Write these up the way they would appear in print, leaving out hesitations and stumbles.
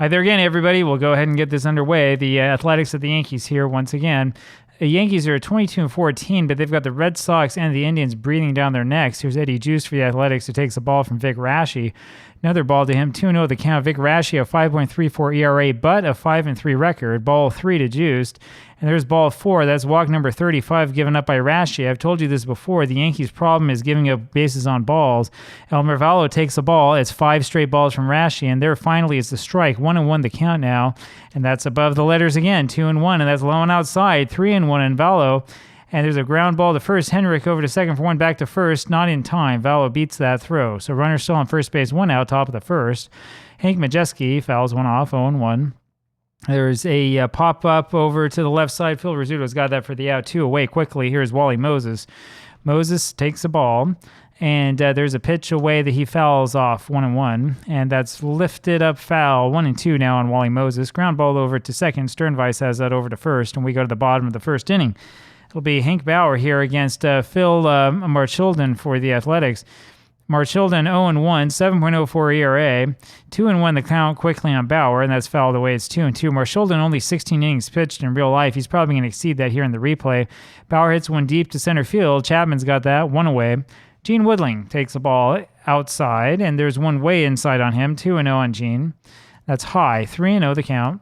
Hi there again, everybody. We'll go ahead and get this underway. The Athletics at the Yankees here once again. The Yankees are 22-14, but they've got the Red Sox and the Indians breathing down their necks. Here's Eddie Juice for the Athletics, who takes a ball from Vic Raschi. Another ball to him, 2-0 the count. Vic Raschi, a 5.34 ERA, but a 5-3 record. Ball 3 to Juiced. And there's ball 4. That's walk number 35 given up by Raschi. I've told you this before. The Yankees' problem is giving up bases on balls. Elmer Valo takes a ball. It's 5 straight balls from Raschi, and there finally is the strike. 1-1 the count now, and that's above the letters again. 2-1, and that's low and outside. 3-1 in Valo. And there's a ground ball to first. Henrik over to second for one, back to first. Not in time. Valo beats that throw. So runner still on first base, 1 out, top of the first. Hank Majeski fouls one off, 0-1. There's a pop-up over to the left side. Phil Rizzuto's got that for the out. 2 away quickly. Here's Wally Moses. Moses takes the ball, and there's a pitch away that he fouls off, 1-1. And that's lifted up foul, 1-2 now on Wally Moses. Ground ball over to second. Sternweiss has that over to first, and we go to the bottom of the first inning. It'll be Hank Bauer here against Phil Marchildon for the Athletics. Marchildon 0-1, 7.04 ERA, 2-1 the count quickly on Bauer, and that's fouled away. It's 2-2. Marchildon only 16 innings pitched in real life. He's probably going to exceed that here in the replay. Bauer hits one deep to center field. Chapman's got that, 1 away. Gene Woodling takes the ball outside, and there's one way inside on him, 2-0 on Gene. That's high, 3-0 the count.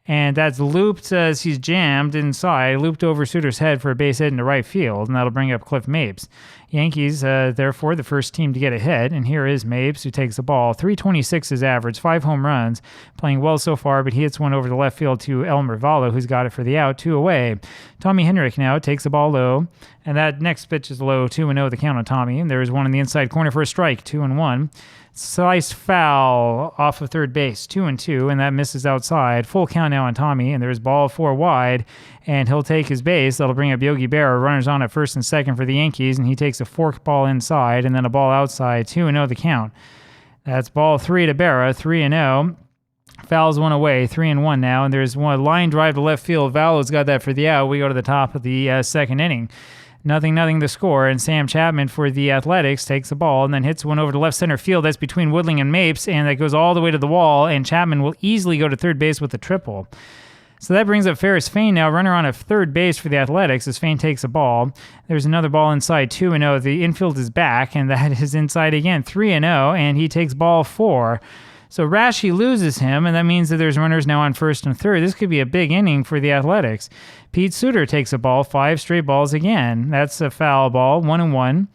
And that's looped as he's jammed inside, looped over Suter's head for a base hit into right field, and that'll bring up Cliff Mapes. Yankees, therefore, the first team to get a hit, and here is Mapes, who takes the ball. 326 is average, 5 home runs, playing well so far, but he hits one over the left field to Elmer Valo, who's got it for the out, 2 away. Tommy Henrik now takes the ball low, and that next pitch is low, 2-0 the count on Tommy, and there's one in the inside corner for a strike, 2-1. Sliced foul off of third base, 2-2, and that misses outside. Full count now on Tommy, and there's ball 4 wide, and he'll take his base. That'll bring up Yogi Berra. Runners on at first and second for the Yankees, and he takes a fork ball inside and then a ball outside, 2-0 the count. That's ball 3 to Berra, 3-0. Fouls one away, 3-1 now, and there's one line drive to left field. Valo's got that for the out. We go to the top of the second inning. 0-0 the score, and Sam Chapman for the Athletics takes the ball and then hits one over to left center field. That's between Woodling and Mapes, and that goes all the way to the wall, and Chapman will easily go to third base with a triple. So that brings up Ferris Fain now, runner on a third base for the Athletics as Fain takes a ball. There's another ball inside, 2-0. The infield is back, and that is inside again, 3-0, and he takes ball 4. So Raschi loses him, and that means that there's runners now on first and third. This could be a big inning for the Athletics. Pete Suter takes a ball, 5 straight balls again. That's a foul ball, 1-1.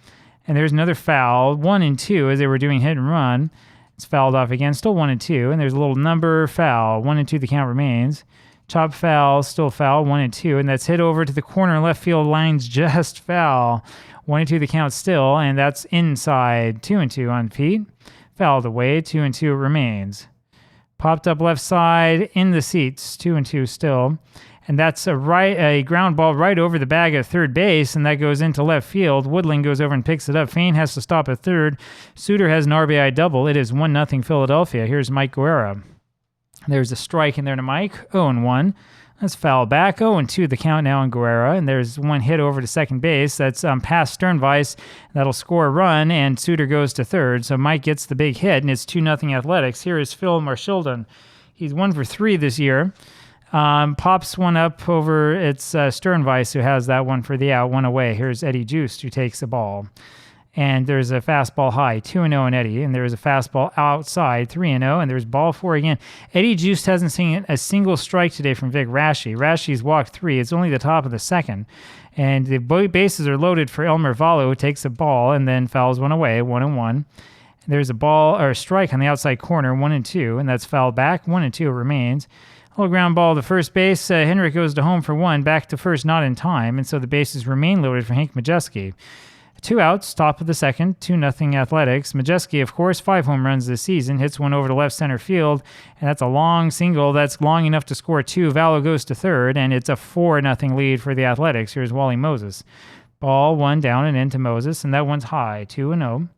And there's another foul, 1-2, as they were doing hit and run. It's fouled off again, still 1-2. And there's a little number foul, 1-2 the count remains. Chop foul, still foul, 1-2. And that's hit over to the corner left field lines, just foul. 1-2 the count still, and that's inside, 2-2 on Pete. Fouled away, 2-2 it remains. Popped up left side, in the seats, 2-2 still. And that's a ground ball right over the bag at third base, and that goes into left field. Woodling goes over and picks it up. Fain has to stop at third. Suter has an RBI double. It is 1-0 Philadelphia. Here's Mike Guerra. There's a strike in there to Mike, 0-1. That's foul back, 0-2 the count now on Guerra, and there's one hit over to second base. That's past Sternweiss. That'll score a run, and Suter goes to third. So Mike gets the big hit, and it's 2-0 Athletics. Here is Phil Marchildon. He's 1 for 3 this year. Pops one up over, it's Sternweiss who has that one for the out, 1 away. Here's Eddie Juiced who takes the ball. And there's a fastball high, 2-0 on Eddie. And there's a fastball outside, 3-0. And there's ball 4 again. Eddie Juiced hasn't seen a single strike today from Vic Raschi. Raschi's walked 3. It's only the top of the second. And the bases are loaded for Elmer Valo, who takes the ball and then fouls one away, 1-1. There's a ball or a strike on the outside corner, 1-2. And that's fouled back, 1-2 remains. Little ground ball to first base. Henrik goes to home for 1, back to first, not in time. And so the bases remain loaded for Hank Majeski. 2 outs, top of the second, 2-0 Athletics. Majeski, of course, 5 home runs this season, hits one over to left center field, and that's a long single. That's long enough to score 2. Valo goes to third, and it's a 4-0 lead for the Athletics. Here's Wally Moses. Ball 1 down and into Moses, and that one's high, 2-0.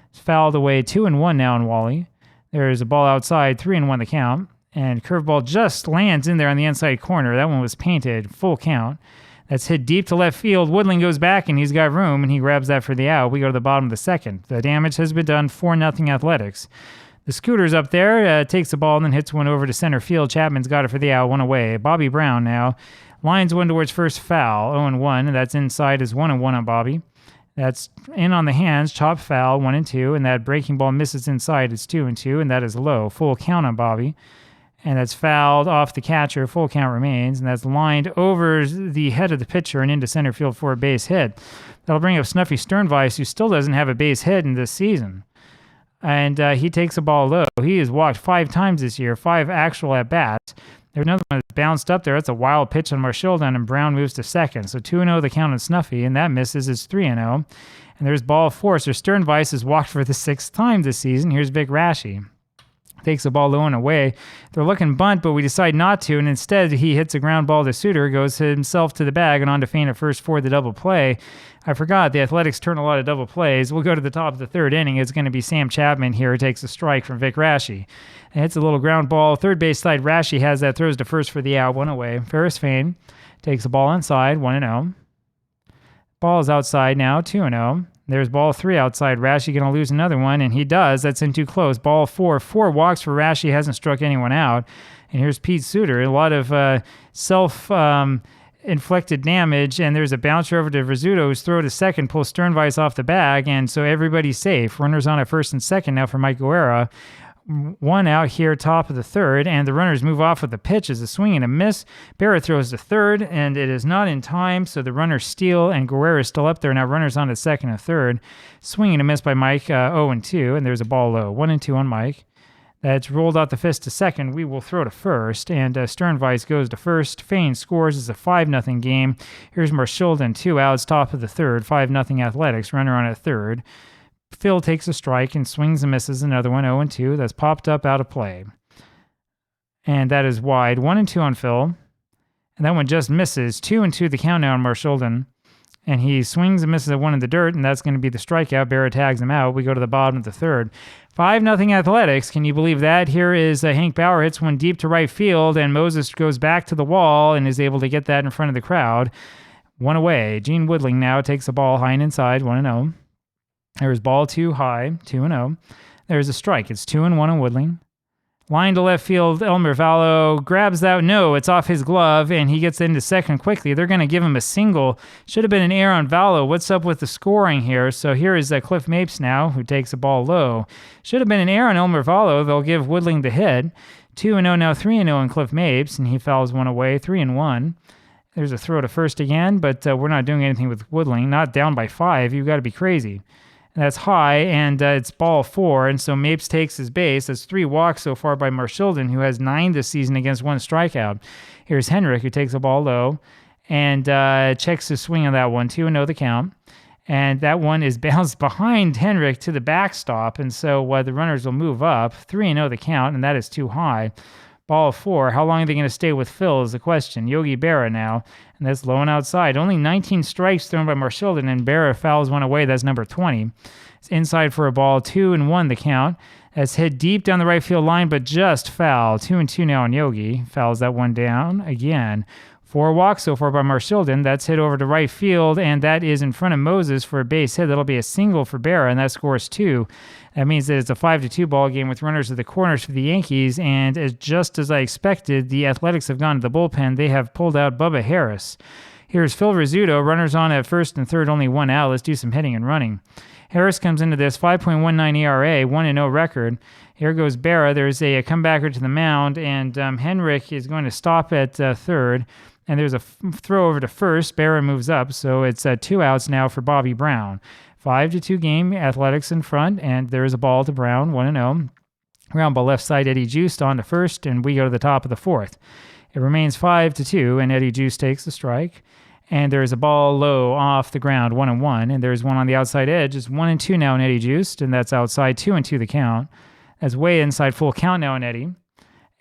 It's fouled away, 2-1 now on Wally. There's a ball outside, 3-1 the count, and curveball just lands in there on the inside corner. That one was painted, full count. That's hit deep to left field. Woodling goes back, and he's got room, and he grabs that for the out. We go to the bottom of the second. The damage has been done, 4-0 Athletics. The Scooter's up there, takes the ball and then hits one over to center field. Chapman's got it for the out, one away. Bobby Brown now lines one towards first, foul, 0-1. That's inside is 1-1 on Bobby. That's in on the hands, chop foul, 1-2. And that breaking ball misses inside, it's 2-2. And that is low, full count on Bobby. And that's fouled off the catcher, full count remains. And that's lined over the head of the pitcher and into center field for a base hit. That'll bring up Snuffy Sternweiss, who still doesn't have a base hit in this season. And he takes a ball low. He has walked 5 times this year, 5 actual at-bats. There's another one that's bounced up there. That's a wild pitch on Marchildon, and Brown moves to second. So 2-0 the count on Snuffy, and that misses. It's 3-0. And there's ball 4. So Sternweiss has walked for the 6th time this season. Here's Vic Rashi. Takes the ball low and away. They're looking bunt, but we decide not to, and instead he hits a ground ball to Suter, goes himself to the bag and on to feint at first for the double play. I forgot, the Athletics turn a lot of double plays. We'll go to the top of the 3rd inning. It's going to be Sam Chapman here who takes a strike from Vic Rashi. And hits a little ground ball. Third base side, Rashi has that, throws to first for the out, 1 away. Ferris Fain takes the ball inside, 1-0. Ball is outside now, 2-0. There's ball 3 outside. Rashi going to lose another one, and he does. That's in too close. Ball 4. 4 walks for Rashi. Hasn't struck anyone out. And here's Pete Suter. A lot of self-inflicted damage, and there's a bouncer over to Rizzuto, who's throw to second, pulls Sternweiss off the bag, and so everybody's safe. Runners on at first and second now for Mike Guerra. 1 out here, top of the 3rd, and the runners move off with the pitch as a swing and a miss. Barrett throws to 3rd, and it is not in time, so the runners steal, and Guerrero is still up there. Now runners on to 2nd and 3rd. Swing and a miss by Mike, 0-2, and there's a ball low. 1-2 on Mike. That's rolled out the fist to 2nd. We will throw to 1st, and Sternweiss goes to 1st. Fain scores. It's a 5-0 game. Here's Marchildon, 2 outs, top of the 3rd. 5-0 Athletics. Runner on at 3rd. Phil takes a strike and swings and misses another one, 0-2. That's popped up out of play. And that is wide. 1-2 on Phil. And that one just misses. 2-2 the count now on Marchildon. And he swings and misses at 1 in the dirt, and that's going to be the strikeout. Barrett tags him out. We go to the bottom of the 3rd. 5-0 Athletics. Can you believe that? Here is Hank Bauer hits one deep to right field, and Moses goes back to the wall and is able to get that in front of the crowd. 1 away. Gene Woodling now takes the ball high and inside, 1-0. There's ball 2 high, 2-0. There's a strike. It's 2-1 on Woodling. Line to left field, Elmer Vallo grabs that. No, it's off his glove, and he gets into second quickly. They're going to give him a single. Should have been an error on Vallo. What's up with the scoring here? So here is Cliff Mapes now, who takes the ball low. Should have been an error on Elmer Vallo. They'll give Woodling the hit. 2-0 now, 3-0 on Cliff Mapes, and he fouls one away, 3-1. There's a throw to first again, but we're not doing anything with Woodling. Not down by 5. You've got to be crazy. That's high, and it's ball 4, and so Mapes takes his base. That's 3 walks so far by Marchildon, who has 9 this season against 1 strikeout. Here's Henrik, who takes the ball low, and checks his swing on that one, 2-0 the count. And that one is bounced behind Henrik to the backstop, and so the runners will move up. 3-0 the count, and that is too high. Ball 4. How long are they going to stay with Phil is the question. Yogi Berra now, and that's low and outside. Only 19 strikes thrown by Marchildon, and Berra fouls one away. That's number 20. It's inside for a ball, 2-1 the count. That's hit deep down the right field line, but just foul. 2-2 now on Yogi. Fouls that one down again. 4 walks so far by Marchildon. That's hit over to right field, and that is in front of Moses for a base hit. That'll be a single for Berra, and that scores 2. That means that it's a 5-2 ball game with runners at the corners for the Yankees, and just as I expected, the Athletics have gone to the bullpen. They have pulled out Bubba Harris. Here's Phil Rizzuto, runners on at first and third, only 1 out. Let's do some hitting and running. Harris comes into this, 5.19 ERA, 1-0 record. Here goes Berra. There's a comebacker to the mound, and Henrik is going to stop at third. And there's a throw over to first. Berra moves up, so it's 2 outs now for Bobby Brown. 5-2 game, Athletics in front, and there's a ball to Brown, 1-0. Ground ball left side, Eddie Juiced on to first, and we go to the top of the 4th. It remains 5-2, and Eddie Juiced takes the strike. And there's a ball low off the ground, 1-1, and there's one on the outside edge. It's 1-2 now in Eddie Juiced, and that's outside, 2-2 the count. That's way inside full count now in Eddie.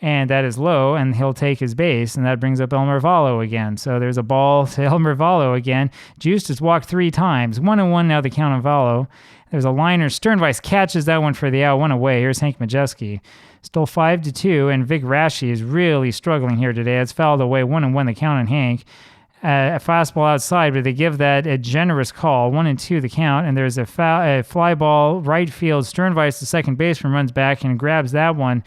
And that is low, and he'll take his base, and that brings up Elmer Vallo again. So there's a ball to Elmer Vallo again. Juiced has walked 3 times. 1-1 now the count on Vallo. There's a liner. Sternweiss catches that one for the out, 1 away. Here's Hank Majeski. Still 5-2, and Vic Rashi is really struggling here today. It's fouled away, 1-1 the count on Hank. a fastball outside, but they give that a generous call. 1-2 the count, and there's a fly ball right field. Sternweis, the second baseman, runs back and grabs that one.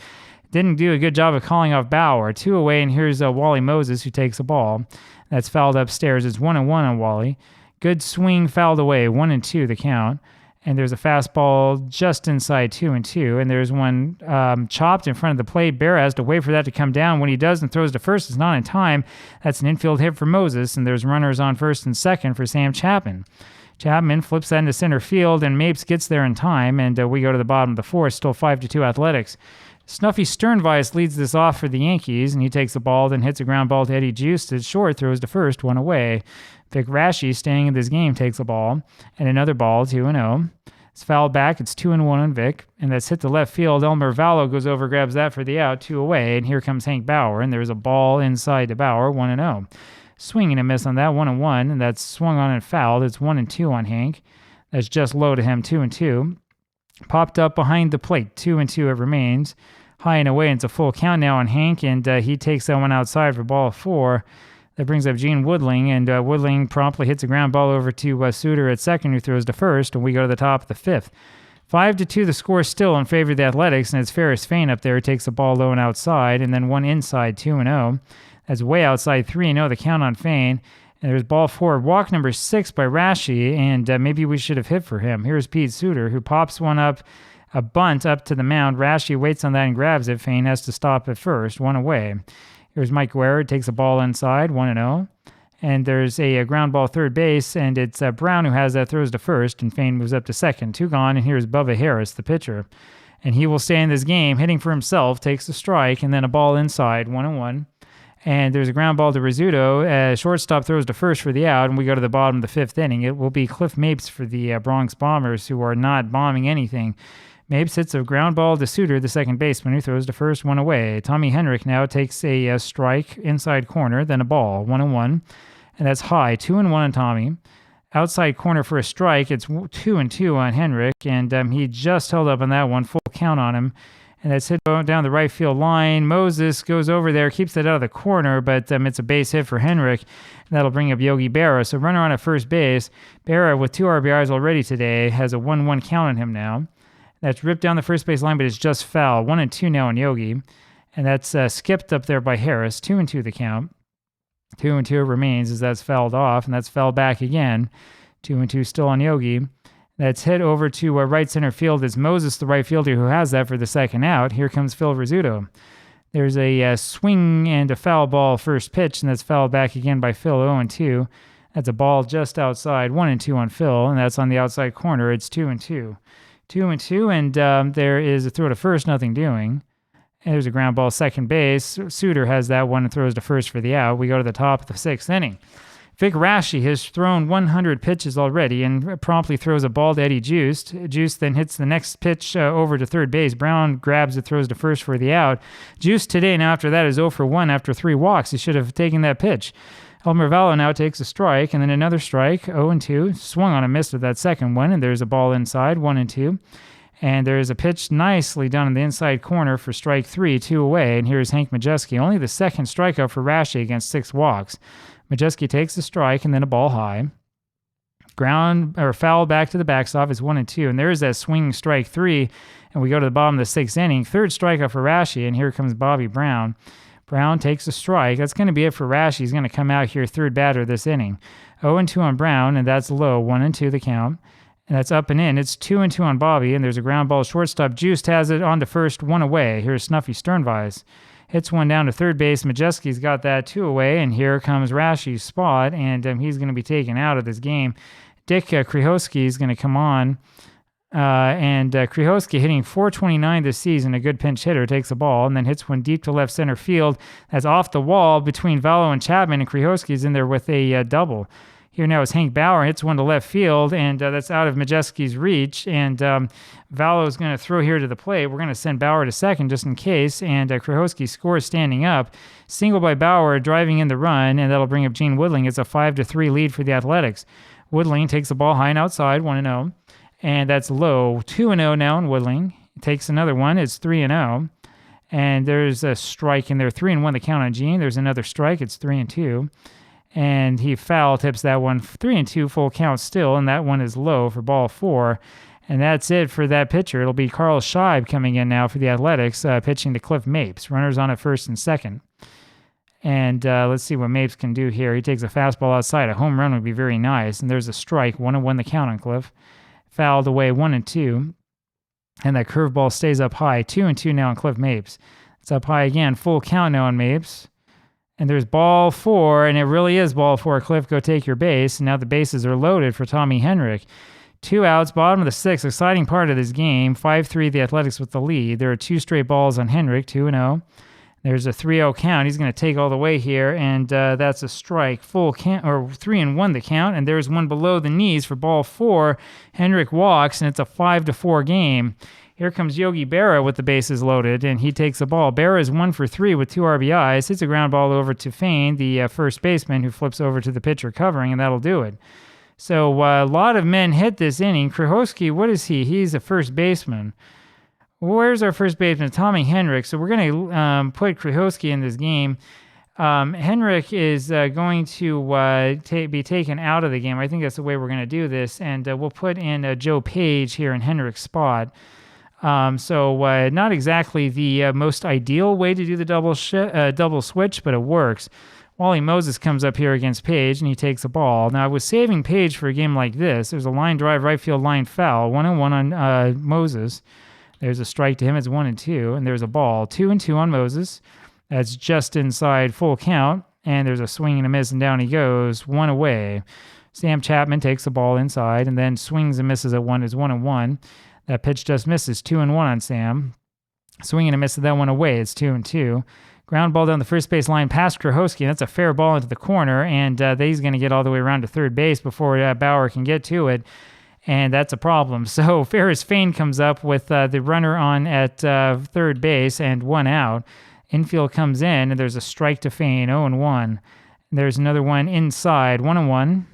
Didn't do a good job of calling off Bauer. 2 away, and here's Wally Moses who takes the ball. That's fouled upstairs. It's 1-1 on Wally. Good swing, fouled away. 1-2 the count. And there's a fastball just inside 2-2. And there's one chopped in front of the plate. Bear has to wait for that to come down. When he does and throws to first, it's not in time. That's an infield hit for Moses. And there's runners on first and second for Sam Chapman. Chapman flips that into center field, and Mapes gets there in time. And we go to the bottom of the fourth, still 5-2 Athletics. Snuffy Sternweis leads this off for the Yankees, and he takes the ball, then hits a ground ball to Eddie Juice to short, throws to first, 1 away. Vic Rashi, staying in this game, takes the ball, and another ball, 2-0. It's fouled back, it's 2-1 on Vic, and that's hit to left field. Elmer Vallo goes over, grabs that for the out, 2 away, and here comes Hank Bauer, and there's a ball inside to Bauer, 1-0. Swing and a miss on that, 1-1, and that's swung on and fouled. It's 1-2 on Hank. That's just low to him, 2-2. Popped up behind the plate, 2-2 it remains. High and away, and it's a full count now on Hank, and he takes that one outside for ball 4. That brings up Gene Woodling, and Woodling promptly hits a ground ball over to Suter at second, who throws to first, and we go to the top of the 5th. 5-2 the score still in favor of the Athletics, and it's Ferris Fain up there who takes the ball low and outside, and then one inside, 2-0. That's way outside, 3-0 the count on Fain. And there's ball 4, walk number 6 by Rashi, and maybe we should have hit for him. Here's Pete Suter, who pops one up, a bunt up to the mound. Rashi waits on that and grabs it. Fain has to stop at first, 1 away. Here's Mike Guerra, takes a ball inside, 1-0. And there's a ground ball third base, and it's Brown who has that, throws to first, and Fain moves up to second. 2 gone, and here's Bubba Harris, the pitcher. And he will stay in this game, hitting for himself, takes a strike, and then a ball inside, 1-1. And there's a ground ball to Rizzuto. Shortstop throws to first for the out, and we go to the bottom of the 5th inning. It will be Cliff Mapes for the Bronx Bombers, who are not bombing anything. Mapes hits a ground ball to Suter, the second baseman, who throws to first, 1 away. Tommy Henrich now takes a strike inside corner, then a ball, 1-1. And that's high, 2-1 on Tommy. Outside corner for a strike, it's 2-2 on Henrich, and he just held up on that one, full count on him. And that's hit down the right field line. Moses goes over there, keeps it out of the corner, but it's a base hit for Henrich. That'll bring up Yogi Berra. So runner on at first base. Berra, with 2 RBIs already today, has a 1-1 count on him now. That's ripped down the first base line, but it's just foul. 1-2 now on Yogi. And that's skipped up there by Harris. 2-2 the count. 2-2 remains as that's fouled off, and that's fouled back again. 2-2 still on Yogi. That's hit over to right center field. It's Moses, the right fielder, who has that for the second out. Here comes Phil Rizzuto. There's a swing and a foul ball first pitch, and that's fouled back again by Phil, 0-2. That's a ball just outside, 1-2 on Phil, and that's on the outside corner. It's 2-2. 2-2, and there is a throw to first, nothing doing. And there's a ground ball second base. Suter has that one and throws to first for the out. We go to the top of the 6th inning. Vic Rashi has thrown 100 pitches already and promptly throws a ball to Eddie Juice. Juice then hits the next pitch over to third base. Brown grabs it, throws to first for the out. Juice today, now after that, is 0 for 1 after 3 walks. He should have taken that pitch. Elmer Vallo now takes a strike, and then another strike, 0-2. Swung on a miss with that second one, and there's a ball inside, 1-2. And there's a pitch nicely done in the inside corner for strike 3, 2 away. And here's Hank Majewski, only the second strikeout for Rashi against 6 walks. Majewski takes a strike and then a ball high. Ground or foul back to the backstop is 1-2. And there's that swinging strike 3. And we go to the bottom of the 6th inning. Third strikeout for Rashi, and here comes Bobby Brown. Brown takes a strike. That's going to be it for Rashi. He's going to come out here third batter this inning. 0-2 on Brown, and that's low. 1-2 the count. And that's up and in. It's 2-2 on Bobby, and there's a ground ball shortstop. Juiced has it on to first, 1 away. Here's Snuffy Sternweis. Hits one down to third base. Majewski's got that 2 away, and here comes Rashi's spot, and he's going to be taken out of this game. Dick Krihosky is going to come on, and Krihosky hitting .429 this season, a good pinch hitter, takes the ball, and then hits one deep to left center field. That's off the wall between Vallo and Chapman, and Krihosky's in there with a double. Here now is Hank Bauer, hits one to left field, and that's out of Majewski's reach. And Vallo is going to throw here to the plate. We're going to send Bauer to second just in case, and Krihosky scores standing up. Single by Bauer, driving in the run, and that'll bring up Gene Woodling. It's a 5-3 lead for the Athletics. Woodling takes the ball high and outside, 1-0, and that's low. 2-0 now on Woodling. Takes another one. It's 3-0, and there's a strike in there. 3-1 the count on Gene. There's another strike. It's 3-2. and he foul tips that one. 3-2 full count still, and that one is low for ball 4. And that's it for that pitcher. It'll be Carl Scheib coming in now for the Athletics, pitching to Cliff Mapes. Runners on at first and second. And let's see what Mapes can do here. He takes a fastball outside. A home run would be very nice. And there's a strike. 1-1 the count on Cliff. Fouled away 1-2. And that curveball stays up high. 2-2 now on Cliff Mapes. It's up high again. Full count now on Mapes. And there's ball 4, and it really is ball 4. Cliff, go take your base. And now the bases are loaded for Tommy Henrich. 2 outs, bottom of the 6th. Exciting part of this game. 5-3, the Athletics with the lead. There are 2 straight balls on Henrich, 2-0. There's a 3-0 count. He's going to take all the way here, and that's a strike. Full count, or 3-1 the count, and there's one below the knees for ball 4. Henrich walks, and it's a 5-4 game. Here comes Yogi Berra with the bases loaded, and he takes the ball. Berra is 1 for 3 with 2 RBIs. Hits a ground ball over to Fain, the first baseman, who flips over to the pitcher covering, and that'll do it. So a lot of men hit this inning. Krajewski, what is he? He's a first baseman. Where's our first baseman? Tommy Henrich. So we're going to put Krajewski in this game. Henrich is going to be taken out of the game. I think that's the way we're going to do this. And we'll put in Joe Page here in Henrich's spot. So not exactly the most ideal way to do the double switch, but it works. Wally Moses comes up here against Page, and he takes a ball. Now, I was saving Page for a game like this. There's a line drive, right field line foul, 1-1 on Moses. There's a strike to him. It's 1-2, and there's a ball. 2-2 on Moses. That's just inside full count, and there's a swing and a miss, and down he goes, 1 away. Sam Chapman takes the ball inside, and then swings and misses at 1. Is 1-1. That pitch just misses, 2-1 on Sam. Swing and a miss at that one away. It's 2-2. Ground ball down the first base line past Krajewski. That's a fair ball into the corner, and he's going to get all the way around to third base before Bauer can get to it, and that's a problem. So Ferris Fain comes up with the runner on at third base and 1 out. Infield comes in, and there's a strike to Fain, 0-1. There's another one inside, 1-1.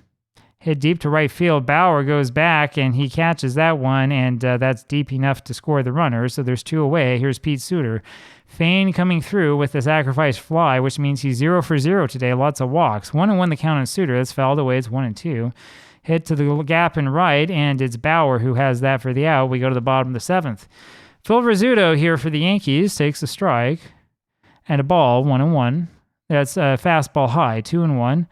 Hit deep to right field. Bauer goes back, and he catches that one, and that's deep enough to score the runner. So there's 2 away. Here's Pete Suter. Fain coming through with the sacrifice fly, which means he's 0 for 0 today. Lots of walks. 1-1 the count on Suter. That's fouled away. It's 1-2. Hit to the gap and right, and it's Bauer who has that for the out. We go to the bottom of the 7th. Phil Rizzuto here for the Yankees takes a strike and a ball, 1-1. That's a fastball high, 2-1.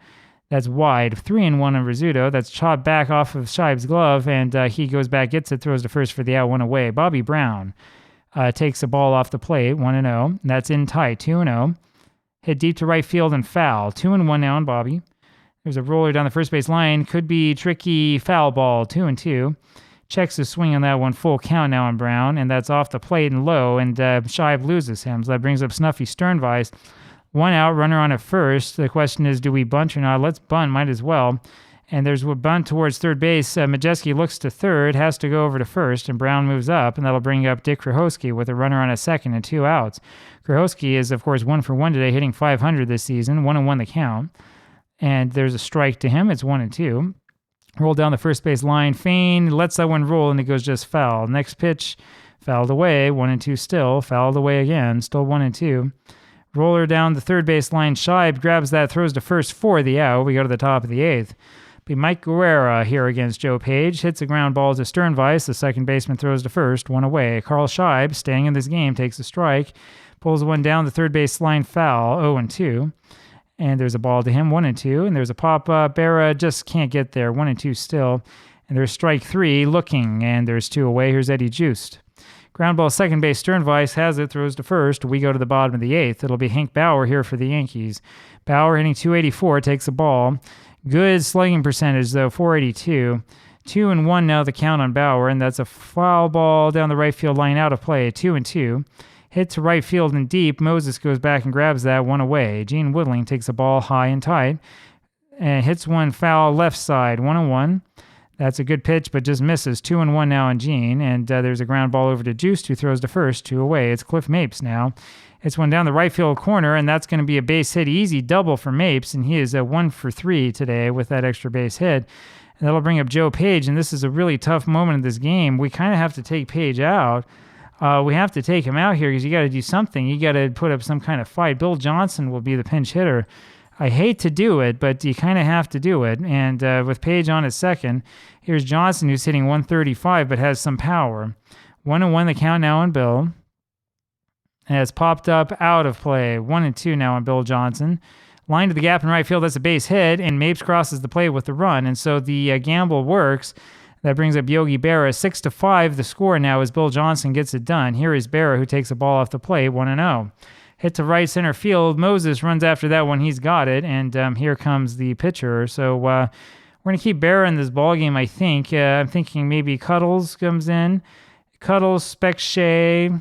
That's wide, 3-1 on Rizzuto. That's chopped back off of Scheib's glove, and he goes back, gets it, throws to first for the out, 1 away. Bobby Brown takes the ball off the plate, 1-0. That's in tight, 2-0. Hit deep to right field and foul, 2-1 now on Bobby. There's a roller down the first base line. Could be tricky foul ball, 2-2. Checks the swing on that one, full count now on Brown, and that's off the plate and low, and Scheib loses him. So that brings up Snuffy Sternweis. 1 out, runner on at first. The question is, do we bunt or not? Let's bunt, might as well. And there's a bunt towards third base. Majeski looks to third, has to go over to first, and Brown moves up, and that'll bring up Dick Krajewski with a runner on a second and 2 outs. Krajewski is, of course, 1 for 1 today, hitting .500 this season, 1-1 the count. And there's a strike to him. It's 1-2. Roll down the first base line. Fain lets that one roll, and it goes just foul. Next pitch, fouled away, 1-2 still. Fouled away again, still 1-2. Roller down the third base line. Scheib grabs that, throws to first for the out. We go to the top of the 8th. Be Mike Guerrera here against Joe Page. Hits a ground ball to Sternweis. The second baseman throws to first, 1 away. Carl Scheib, staying in this game, takes a strike. Pulls one down the third base line foul, 0-2. And there's a ball to him, 1-2. And there's a pop-up. Berra just can't get there, 1-2 still. And there's strike 3 looking, and there's 2 away. Here's Eddie Juiced. Ground ball, second base, Sternweis has it, throws to first. We go to the bottom of the 8th. It'll be Hank Bauer here for the Yankees. Bauer hitting .284, takes the ball. Good slugging percentage, though, .482. 2-1 now the count on Bauer, and that's a foul ball down the right field line, out of play, 2-2. Hit to right field and deep. Moses goes back and grabs that, 1 away. Gene Woodling takes the ball high and tight and hits one foul left side, 1-1. That's a good pitch, but just misses. 2-1 now on Gene, and there's a ground ball over to Juiced, who throws to first, 2 away. It's Cliff Mapes now. It's one down the right field corner, and that's going to be a base hit, easy double for Mapes, and he is 1 for 3 today with that extra base hit. And that'll bring up Joe Page, and this is a really tough moment in this game. We kind of have to take Page out. We have to take him out here because you got to do something. You got to put up some kind of fight. Bill Johnson will be the pinch hitter. I hate to do it, but you kind of have to do it. And with Page on at second, here's Johnson, who's hitting 135 but has some power. 1-1 the count now on Bill. And it's popped up out of play. 1-2 now on Bill Johnson. Line to the gap in right field. That's a base hit, and Mapes crosses the plate with the run. And so the gamble works. That brings up Yogi Berra. 6-5 the score now as Bill Johnson gets it done. Here is Berra, who takes a ball off the plate, 1-0. Hit to right center field. Moses runs after that one. He's got it. And here comes the pitcher. So we're going to keep Berra in this ball game, I think. I'm thinking maybe Cuddles comes in. Cuddles, Spec Shea.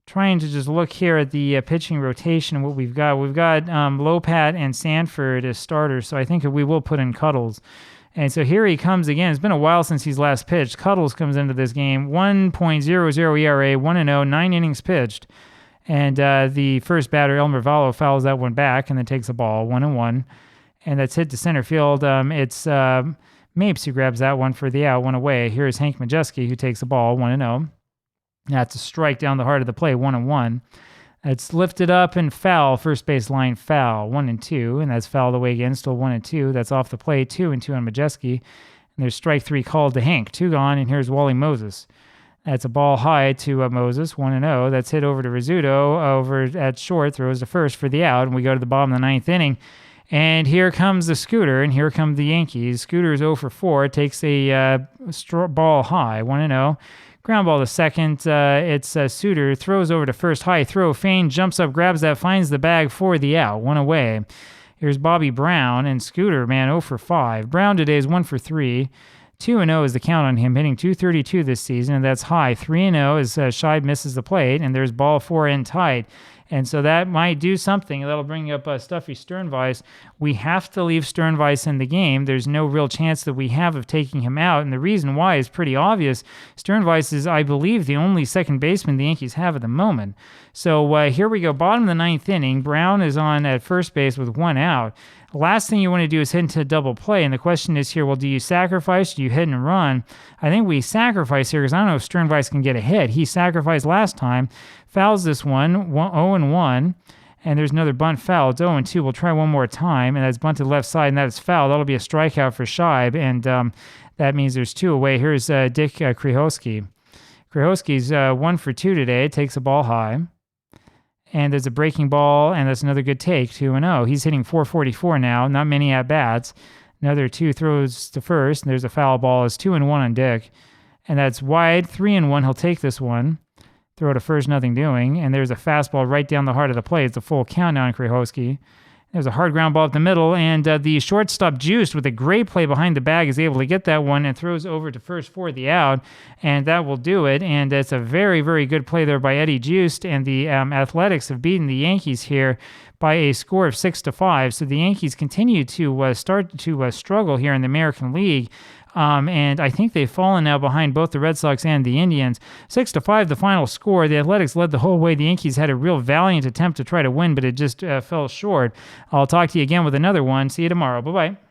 Trying to just look here at the pitching rotation, what we've got. We've got Lopat and Sanford as starters, so I think we will put in Cuddles. And so here he comes again. It's been a while since he's last pitched. Cuddles comes into this game. 1.00 ERA, 1-0, 9 innings pitched. And the first batter, Elmer Vallo, fouls that one back and then takes the ball, 1-1. And that's hit to center field. It's Mapes who grabs that one for the out, one away. Here's Hank Majewski who takes the ball, 1-0. That's a strike down the heart of the play, 1-1. It's lifted up and foul, first base line foul, 1-2, and that's fouled away again, still 1-2. That's off the plate, 2-2 on Majewski. And there's strike 3 called to Hank, 2 gone, and here's Wally Moses. That's a ball high to Moses, 1-0. That's hit over to Rizzuto, over at short, throws to first for the out, and we go to the bottom of the 9th inning. And here comes the Scooter, and here come the Yankees. Scooter is 0 for 4, takes a ball high, 1-0. Ground ball to second. It's Suter, throws over to first, high throw, feint, jumps up, grabs that, finds the bag for the out, 1 away. Here's Bobby Brown, and Scooter, man, 0 for 5. Brown today is 1 for 3. 2-0 is the count on him, hitting .232 this season, and that's high. 3-0 as Scheib misses the plate, and there's ball 4 in tight. And so that might do something. That'll bring up Stuffy Sternweiss. We have to leave Sternweiss in the game. There's no real chance that we have of taking him out. And the reason why is pretty obvious. Sternweiss is, I believe, the only second baseman the Yankees have at the moment. So here we go. Bottom of the 9th inning. Brown is on at first base with 1 out. Last thing you want to do is hit into double play. And the question is here, well, do you sacrifice? Do you hit and run? I think we sacrifice here because I don't know if Sternweiss can get a hit. He sacrificed last time. Fouls this one, 0-1. And there's another bunt foul. It's 0-2. We'll try one more time. And that's bunted left side, and that is foul. That'll be a strikeout for Scheib. And that means there's 2 away. Here's Dick Krihowski. Krihowski's 1 for 2 today. Takes a ball high. And there's a breaking ball, and that's another good take, 2-0. He's hitting .444 now, not many at-bats. Another 2 throws to first, and there's a foul ball. It's 2-1 on Dick. And that's wide, 3-1. He'll take this one. Throw to first, nothing doing. And there's a fastball right down the heart of the plate. It's a full count now on Krihowski. There's a hard ground ball up the middle, and the shortstop Juiced with a great play behind the bag is able to get that one and throws over to first for the out, and that will do it. And it's a very, very good play there by Eddie Juiced, and the Athletics have beaten the Yankees here by a score of 6-5. So the Yankees continue to start to struggle here in the American League. And I think they've fallen now behind both the Red Sox and the Indians. 6-5, the final score. The Athletics led the whole way. The Yankees had a real valiant attempt to try to win, but it just fell short. I'll talk to you again with another one. See you tomorrow. Bye-bye.